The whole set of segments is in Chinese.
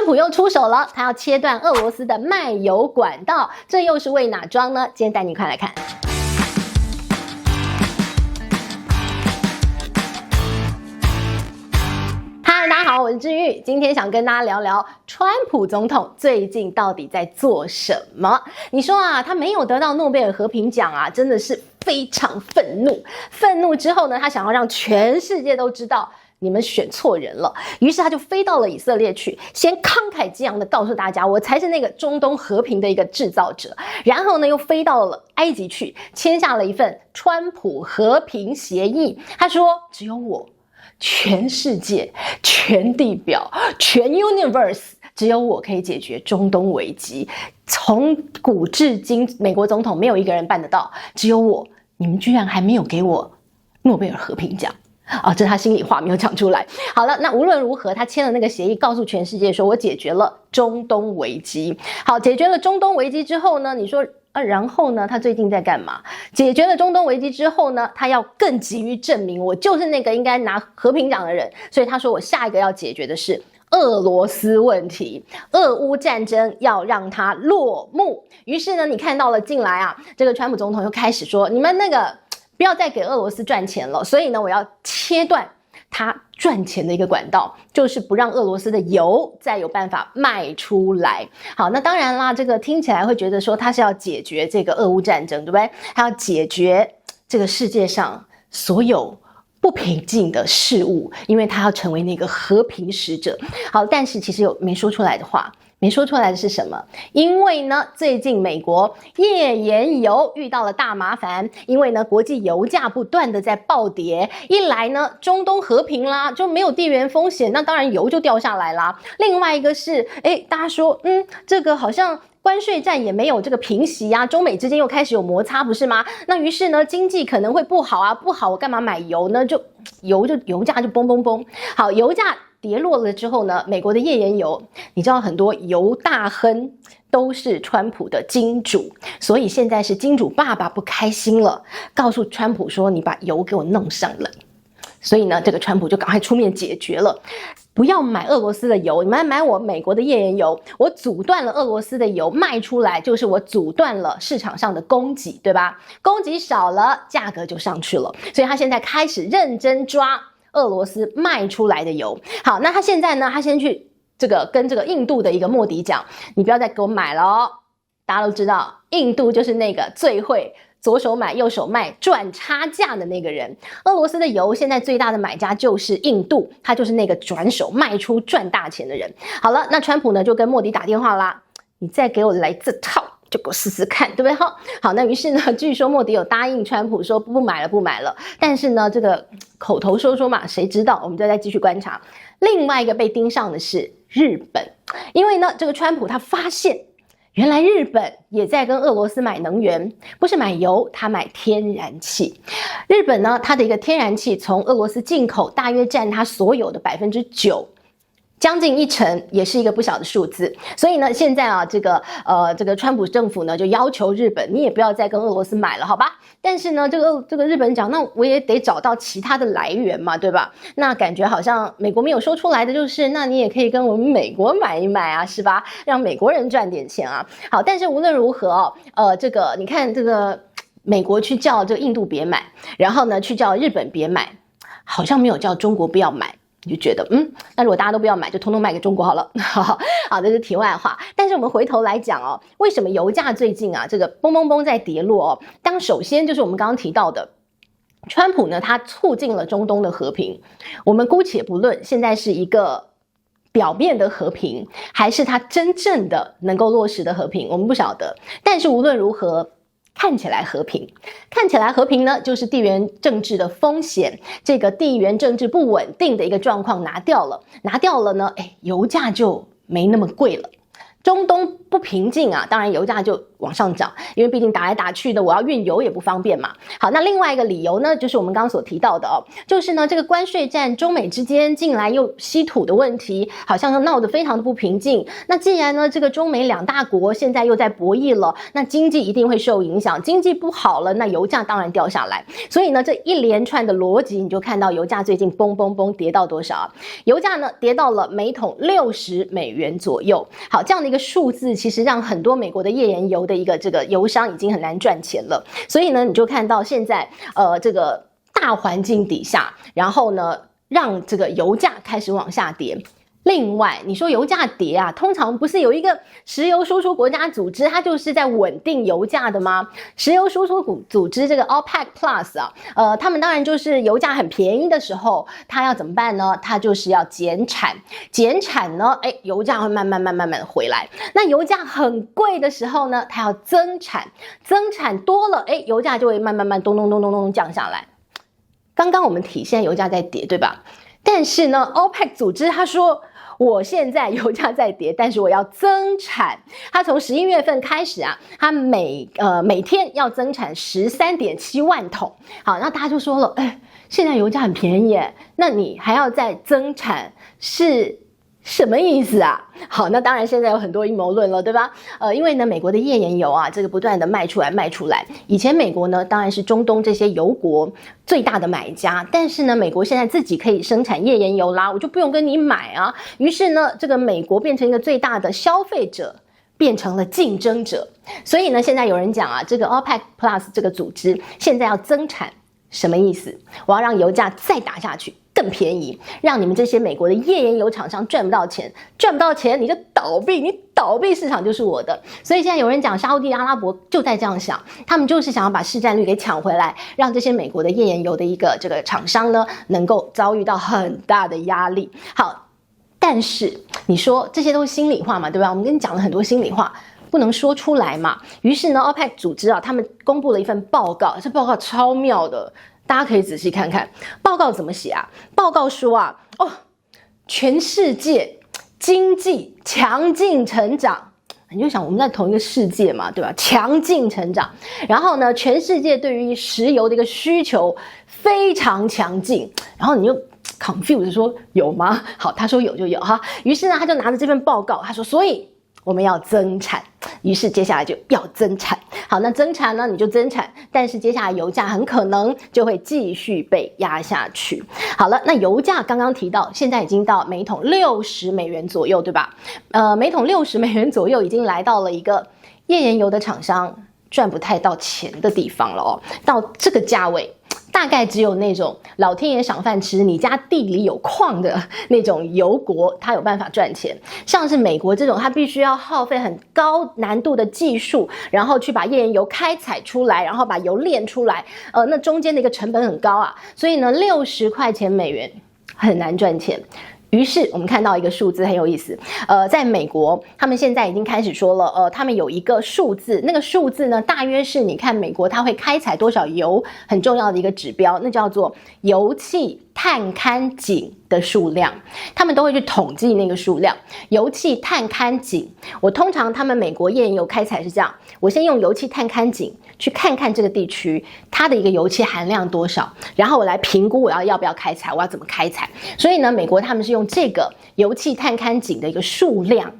普又出手了，他要切断俄罗斯的卖油管道，这又是为哪桩呢？今天带你快来看。大家好，我是志玉，今天想跟大家聊聊川普总统最近到底在做什么。你说啊，他没有得到诺贝尔和平奖啊，真的是非常愤怒。愤怒之后呢，他想要让全世界都知道你们选错人了，于是他就飞到了以色列去，先慷慨激昂的告诉大家，我才是那个中东和平的一个制造者。然后呢，又飞到了埃及去，签下了一份川普和平协议。他说，只有我。全世界、全地表、全 universe， 只有我可以解决中东危机。从古至今，美国总统没有一个人办得到，只有我。你们居然还没有给我诺贝尔和平奖啊！这是他心里话没有讲出来。好了，那无论如何，他签了那个协议，告诉全世界说，我解决了中东危机。好，解决了中东危机之后呢，你说。然后呢，他最近在干嘛？解决了中东危机之后呢，他要更急于证明我就是那个应该拿和平奖的人，所以他说我下一个要解决的是俄罗斯问题，俄乌战争要让它落幕。于是呢，你看到了进来啊，这个川普总统又开始说，你们那个不要再给俄罗斯赚钱了，所以呢，我要切断他赚钱的一个管道，就是不让俄罗斯的油再有办法卖出来。好，那当然啦，这个听起来会觉得说他是要解决这个俄乌战争，对不对？他要解决这个世界上所有不平静的事物，因为他要成为那个和平使者。好，但是其实有没说出来的话。没说出来的是什么？因为呢，最近美国页岩油遇到了大麻烦，因为呢，国际油价不断的在暴跌，一来呢，中东和平啦，就没有地缘风险，那当然油就掉下来啦。另外一个是，大家说，这个好像关税战也没有这个平息啊，中美之间又开始有摩擦，不是吗？那于是呢，经济可能会不好啊，不好，我干嘛买油呢？油价就嘣。好，油价跌落了之后呢，美国的页岩油，你知道很多油大亨都是川普的金主，所以现在是金主爸爸不开心了，告诉川普说，你把油给我弄上来。所以呢，这个川普就赶快出面解决了，不要买俄罗斯的油，你们买我美国的页岩油，我阻断了俄罗斯的油卖出来，就是我阻断了市场上的供给，对吧？供给少了，价格就上去了，所以他现在开始认真抓俄罗斯卖出来的油。好，那他现在呢，他先去跟这个印度的一个莫迪讲，你不要再给我买了哦。大家都知道，印度就是那个最会左手买右手卖赚差价的那个人。俄罗斯的油现在最大的买家就是印度，他就是那个转手卖出赚大钱的人。好了，那川普呢就跟莫迪打电话啦，你再给我来这套，就给我试试看，对不对？好，那于是呢，据说莫迪有答应川普说不买了，但是呢，这个口头说嘛，谁知道？我们再继续观察。另外一个被盯上的是日本，因为呢，这个川普他发现，原来日本也在跟俄罗斯买能源，不是买油，他买天然气。日本呢，它的一个天然气从俄罗斯进口，大约占它所有的9%。将近1成，也是一个不小的数字。所以呢，现在啊，这个川普政府呢就要求日本，你也不要再跟俄罗斯买了，好吧？但是呢，这个日本讲，那我也得找到其他的来源嘛，对吧？那感觉好像美国没有说出来的就是，那你也可以跟我们美国买一买啊，是吧？让美国人赚点钱啊。好，但是无论如何你看这个美国去叫这个印度别买，然后呢去叫日本别买，好像没有叫中国不要买。你就觉得那如果大家都不要买，就通通卖给中国好了。好，这是题外话。但是我们回头来讲哦，为什么油价最近啊这个嘣在跌落哦？首先就是我们刚刚提到的，川普呢他促进了中东的和平。我们姑且不论现在是一个表面的和平，还是他真正的能够落实的和平，我们不晓得。但是无论如何，看起来和平呢，就是地缘政治的风险，这个地缘政治不稳定的一个状况拿掉了呢，油价就没那么贵了。中东不平静啊，当然油价就往上涨，因为毕竟打来打去的，我要运油也不方便嘛。好，那另外一个理由呢，就是我们刚刚所提到的哦，就是呢这个关税战，中美之间近来又稀土的问题，好像闹得非常的不平静。那既然呢这个中美两大国现在又在博弈了，那经济一定会受影响，经济不好了，那油价当然掉下来。所以呢这一连串的逻辑，你就看到油价最近嘣嘣嘣跌到多少啊？油价呢跌到了每桶60美元左右。好，这样的一个数字，其实让很多美国的页岩油的一个这个油商已经很难赚钱了。所以呢，你就看到现在这个大环境底下，然后呢让这个油价开始往下跌。另外，你说油价跌啊，通常不是有一个石油输出国家组织，它就是在稳定油价的吗？石油输出组织这个 OPEC Plus 啊，他们当然就是油价很便宜的时候，它要怎么办呢？它就是要减产，减产呢，油价会慢慢回来。那油价很贵的时候呢，它要增产，增产多了，油价就会慢慢咚咚降下来。刚刚我们提现在油价在跌，对吧？但是呢 ，OPEC 组织他说，我现在油价在跌，但是我要增产。他从11月份开始啊，他每天要增产13.7万桶。好，那大家就说了，现在油价很便宜耶，那你还要再增产是什么意思啊？好，那当然现在有很多阴谋论了，对吧？因为呢，美国的页岩油啊，这个不断的卖出来。以前美国呢，当然是中东这些油国最大的买家，但是呢，美国现在自己可以生产页岩油啦，我就不用跟你买啊。于是呢，这个美国变成一个最大的消费者，变成了竞争者。所以呢，现在有人讲啊，这个 OPEC Plus 这个组织现在要增产，什么意思？我要让油价再打下去。更便宜，让你们这些美国的页岩油厂商赚不到钱，你就倒闭，你倒闭市场就是我的。所以现在有人讲沙烏地阿拉伯就在这样想，他们就是想要把市占率给抢回来，让这些美国的页岩油的一个这个厂商呢，能够遭遇到很大的压力。好，但是你说这些都是心里话嘛，对吧？我们跟你讲了很多心里话。不能说出来嘛，于是呢 ，OPEC 组织啊，他们公布了一份报告，这报告超妙的，大家可以仔细看看。报告怎么写啊？报告说啊，全世界经济强劲成长，你就想我们在同一个世界嘛，对吧？强劲成长，然后呢，全世界对于石油的一个需求非常强劲，然后你就confused 说有吗？好，他说有就有哈，于是呢，他就拿着这份报告，他说，所以我们要增产，于是接下来就要增产。好，那增产呢，你就增产，但是接下来油价很可能就会继续被压下去。好了，那油价刚刚提到，现在已经到每桶60美元左右，对吧？每桶60美元左右，已经来到了一个页岩油的厂商赚不太到钱的地方了哦。到这个价位，大概只有那种老天爷赏饭吃，你家地里有矿的那种油国，它有办法赚钱。像是美国这种，它必须要耗费很高难度的技术，然后去把页岩油开采出来，然后把油炼出来，那中间的一个成本很高啊，所以呢，60块钱美元很难赚钱。于是我们看到一个数字很有意思，在美国，他们现在已经开始说了，他们有一个数字，那个数字呢，大约是你看美国它会开采多少油，很重要的一个指标，那叫做油气探勘井的数量，他们都会去统计那个数量。油气探勘井，我通常他们美国页岩油开采是这样，我先用油气探勘井去看看这个地区它的一个油气含量多少，然后我来评估我要不要开采，我要怎么开采。所以呢，美国他们是用这个油气探勘井的一个数量，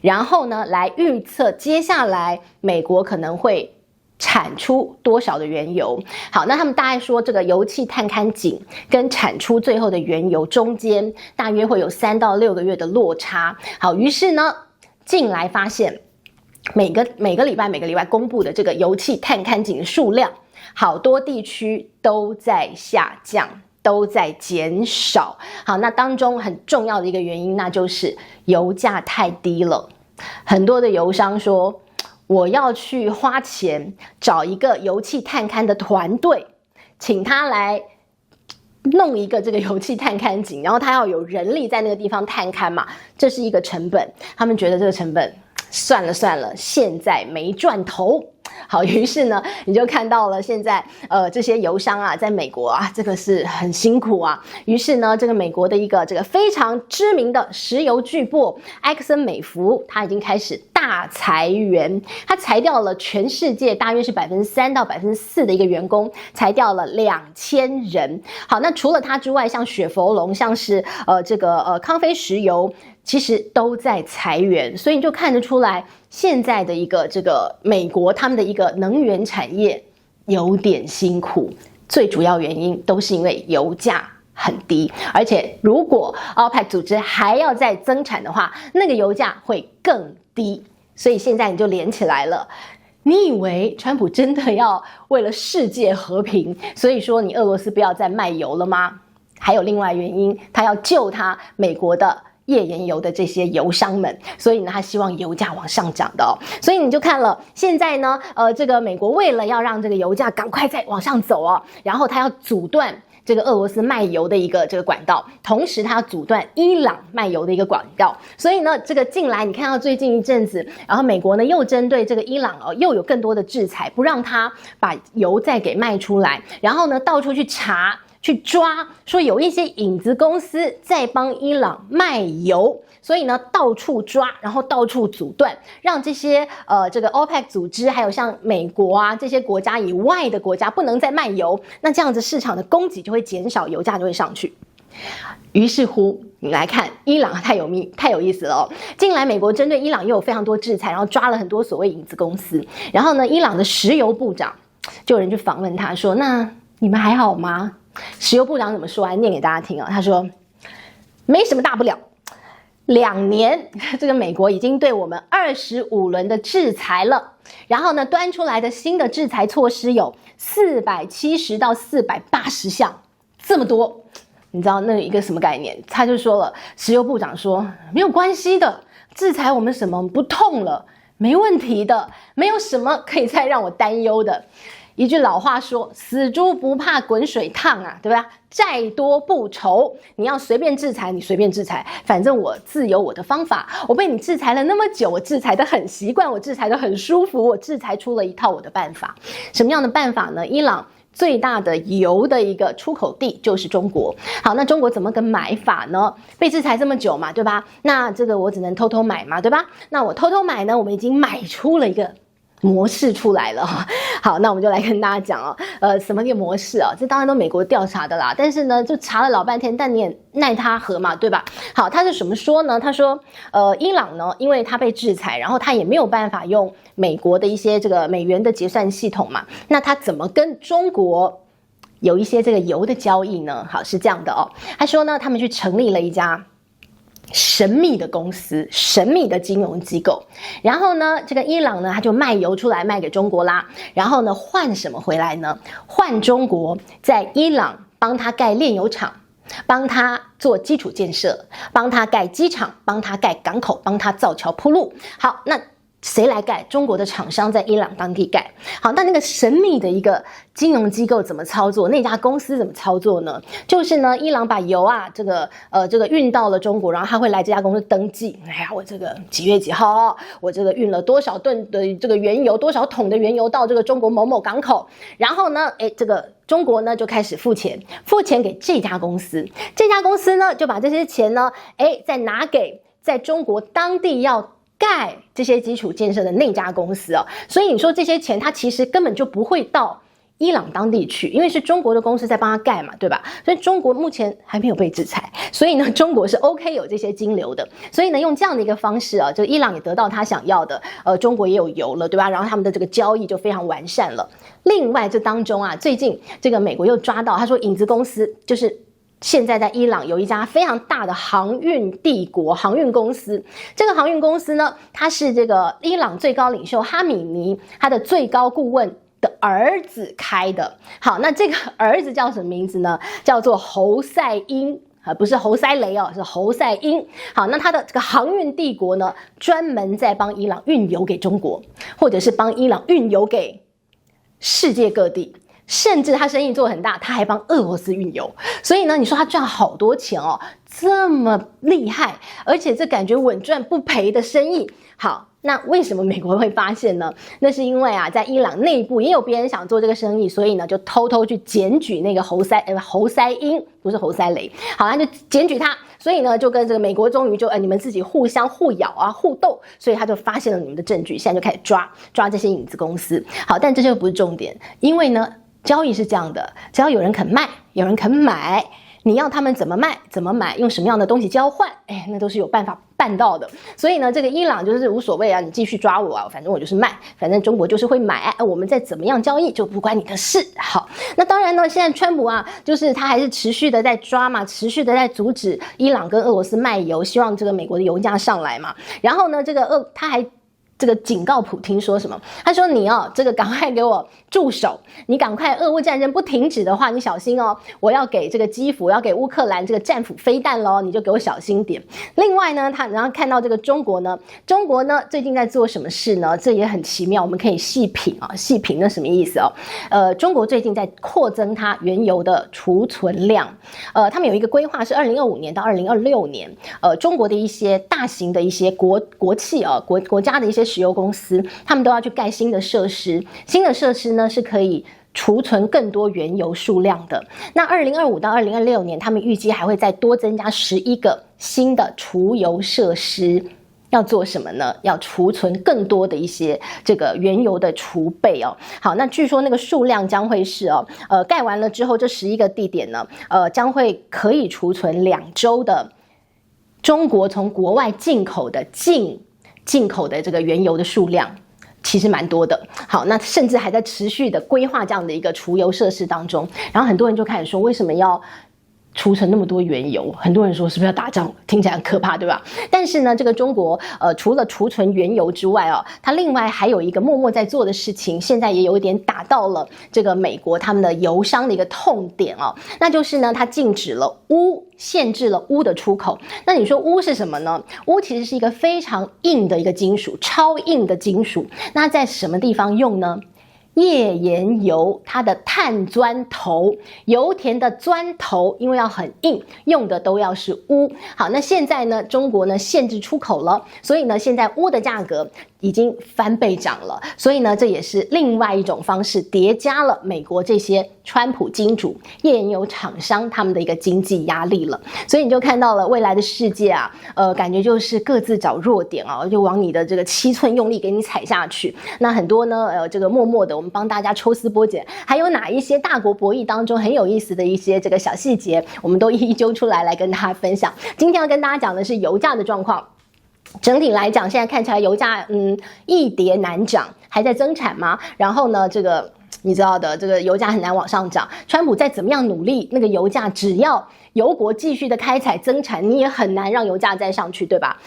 然后呢来预测接下来美国可能会产出多少的原油。好，那他们大概说这个油气探勘井跟产出最后的原油中间大约会有3到6个月的落差。好，于是呢进来发现每个礼拜公布的这个油气探勘井的数量，好多地区都在下降，都在减少。好，那当中很重要的一个原因，那就是油价太低了。很多的油商说，我要去花钱找一个油气探勘的团队，请他来弄一个这个油气探勘井，然后他要有人力在那个地方探勘嘛，这是一个成本。他们觉得这个成本算了，现在没赚头。好，于是呢，你就看到了现在这些油商啊，在美国啊，这个是很辛苦啊。于是呢，这个美国的一个这个非常知名的石油巨擘埃克森美孚，它已经开始大大裁员，他裁掉了全世界大约是3%到4%的一个员工，裁掉了2000人。好，那除了他之外，像雪佛龙，像是康菲石油，其实都在裁员，所以你就看得出来，现在的一个美国他们的一个能源产业有点辛苦，最主要原因都是因为油价很低，而且如果 OPEC 组织还要再增产的话，那个油价会更低，所以现在你就连起来了。你以为川普真的要为了世界和平，所以说你俄罗斯不要再卖油了吗？还有另外原因，他要救他美国的页岩油的这些油商们，所以呢，他希望油价往上涨的哦。所以你就看了，现在呢，美国为了要让这个油价赶快再往上走哦，然后他要阻断这个俄罗斯卖油的一个管道，同时它要阻断伊朗卖油的一个管道，所以呢，这个近来你看到最近一阵子，然后美国呢又针对这个伊朗又有更多的制裁，不让他把油再给卖出来，然后呢到处去查去抓，说有一些影子公司在帮伊朗卖油。所以呢，到处抓，然后到处阻断，让这些OPEC 组织，还有像美国啊这些国家以外的国家不能再卖油，那这样子市场的供给就会减少，油价就会上去。于是乎，你来看伊朗太有意思了哦。近来美国针对伊朗又有非常多制裁，然后抓了很多所谓影子公司。然后呢，伊朗的石油部长就有人去访问他说：“那你们还好吗？”石油部长怎么说？来念给大家听啊。他说：“没什么大不了。2年，这个美国已经对我们25轮的制裁了，然后呢，端出来的新的制裁措施有470到480项，这么多，你知道那一个什么概念？他就说了，石油部长说没有关系的，制裁我们什么不痛了，没问题的，没有什么可以再让我担忧的。一句老话说，死猪不怕滚水烫啊，对吧？债多不愁，你要随便制裁，你随便制裁，反正我自有我的方法。我被你制裁了那么久，我制裁得很习惯，我制裁得很舒服，我制裁出了一套我的办法。什么样的办法呢？伊朗最大的油的一个出口地就是中国。好，那中国怎么个买法呢？被制裁这么久嘛，对吧？那这个我只能偷偷买嘛，对吧？那我偷偷买呢，我们已经买出了一个模式出来了。好，那我们就来跟大家讲哦，什么一个模式啊？这当然都美国调查的啦，但是呢，就查了老半天，但你也奈他何嘛，对吧？好，他是怎么说呢？他说，伊朗呢，因为他被制裁，然后他也没有办法用美国的一些这个美元的结算系统嘛，那他怎么跟中国有一些这个油的交易呢？好，是这样的哦，他说呢，他们去成立了一家神秘的公司，神秘的金融机构，然后呢，这个伊朗呢，他就卖油出来卖给中国啦，然后呢，换什么回来呢？换中国在伊朗帮他盖炼油厂，帮他做基础建设，帮他盖机场，帮他盖港口，帮他造桥铺路。好，那谁来盖？中国的厂商在伊朗当地盖。好，那个神秘的一个金融机构怎么操作？那家公司怎么操作呢？就是呢，伊朗把油啊，这个运到了中国，然后他会来这家公司登记。哎呀，我这个几月几号，我这个运了多少吨的这个原油，多少桶的原油到这个中国某某港口，然后呢，这个中国呢就开始付钱给这家公司，这家公司呢就把这些钱呢，再拿给在中国当地要盖这些基础建设的那家公司哦，所以你说这些钱它其实根本就不会到伊朗当地去，因为是中国的公司在帮他盖嘛，对吧？所以中国目前还没有被制裁，所以呢，中国是 OK 有这些金流的，所以呢，用这样的一个方式啊，就伊朗也得到他想要的，中国也有油了，对吧？然后他们的这个交易就非常完善了。另外，这当中啊，最近这个美国又抓到，他说影子公司就是现在在伊朗有一家非常大的航运帝国航运公司，这个航运公司呢，它是这个伊朗最高领袖哈米尼他的最高顾问的儿子开的。好，那这个儿子叫什么名字呢？叫做侯赛因。不是侯赛雷哦，是侯赛因。好，那他的这个航运帝国呢，专门在帮伊朗运油给中国，或者是帮伊朗运油给世界各地。甚至他生意做很大，他还帮俄罗斯运油，所以呢，你说他赚好多钱哦，这么厉害，而且这感觉稳赚不赔的生意。好，那为什么美国会发现呢？那是因为啊，在伊朗内部也有别人想做这个生意，所以呢，就偷偷去检举那个侯赛因，不是侯赛雷。好，他就检举他所以呢就跟这个美国终于就你们自己互相互咬啊互斗，所以他就发现了你们的证据，现在就开始抓这些影子公司。好，但这就不是重点，因为呢交易是这样的，只要有人肯卖，有人肯买，你要他们怎么卖怎么买，用什么样的东西交换，那都是有办法办到的。所以呢这个伊朗就是无所谓啊，你继续抓我啊，反正我就是卖，反正中国就是会买，我们再怎么样交易就不关你的事。好，那当然呢现在川普啊就是他还是持续的在抓嘛，持续的在阻止伊朗跟俄罗斯卖油，希望这个美国的油价上来嘛。然后呢他还这个警告普丁说什么？他说你这个赶快给我住手，你赶快俄乌战争不停止的话，你小心哦，我要给这个基辅，要给乌克兰这个战斧飞弹咯，你就给我小心点。另外呢然后看到这个中国呢最近在做什么事呢？这也很奇妙，我们可以细品细品那什么意思中国最近在扩增它原油的储存量，他们有一个规划是2025年到2026年，中国的一些大型的一些国企国家的一些石油公司，他们都要去盖新的设施，新的设施呢是可以储存更多原油数量的。那2025到2026年，他们预计还会再多增加11个新的储油设施。要做什么呢？要储存更多的一些这个原油的储备好，那据说那个数量将会是盖完了之后，这11个地点呢，将会可以储存2周的中国从国外进口的进口的这个原油的数量。其实蛮多的。好，那甚至还在持续的规划这样的一个储油设施当中。然后很多人就开始说，为什么要储存那么多原油？很多人说是不是要打仗？听起来很可怕，对吧？但是呢，这个中国除了储存原油之外它另外还有一个默默在做的事情，现在也有一点打到了这个美国他们的油商的一个痛点那就是呢，它禁止了限制了钨的出口。那你说钨是什么呢？钨其实是一个非常硬的一个金属，超硬的金属。那在什么地方用呢？页岩油它的碳钻头，油田的钻头因为要很硬，用的都要是钨。好，那现在呢中国呢限制出口了，所以呢现在钨的价格已经翻倍涨了，所以呢这也是另外一种方式叠加了美国这些川普金主页岩油厂商他们的一个经济压力了。所以你就看到了未来的世界感觉就是各自找弱点就往你的这个7寸用力给你踩下去。那很多呢这个默默的我们帮大家抽丝剥茧，还有哪一些大国博弈当中很有意思的一些这个小细节，我们都一一揪出来跟大家分享。今天要跟大家讲的是油价的状况。整体来讲，现在看起来油价易跌难涨，还在增产吗？然后呢这个你知道的，这个油价很难往上涨，川普再怎么样努力，那个油价只要油国继续的开采增产，你也很难让油价再上去，对吧？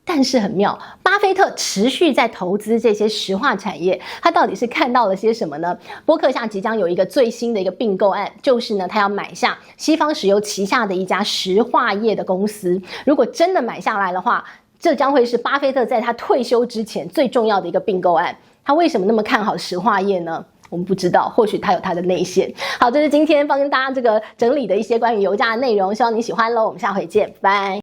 但是很妙，巴菲特持续在投资这些石化产业，他到底是看到了些什么呢？波克夏即将有一个最新的一个并购案，就是呢他要买下西方石油旗下的一家石化业的公司。如果真的买下来的话，这将会是巴菲特在他退休之前最重要的一个并购案。他为什么那么看好石化业呢？我们不知道，或许他有他的内线。好，这是今天帮大家这个整理的一些关于油价的内容，希望你喜欢咯，我们下回见，拜。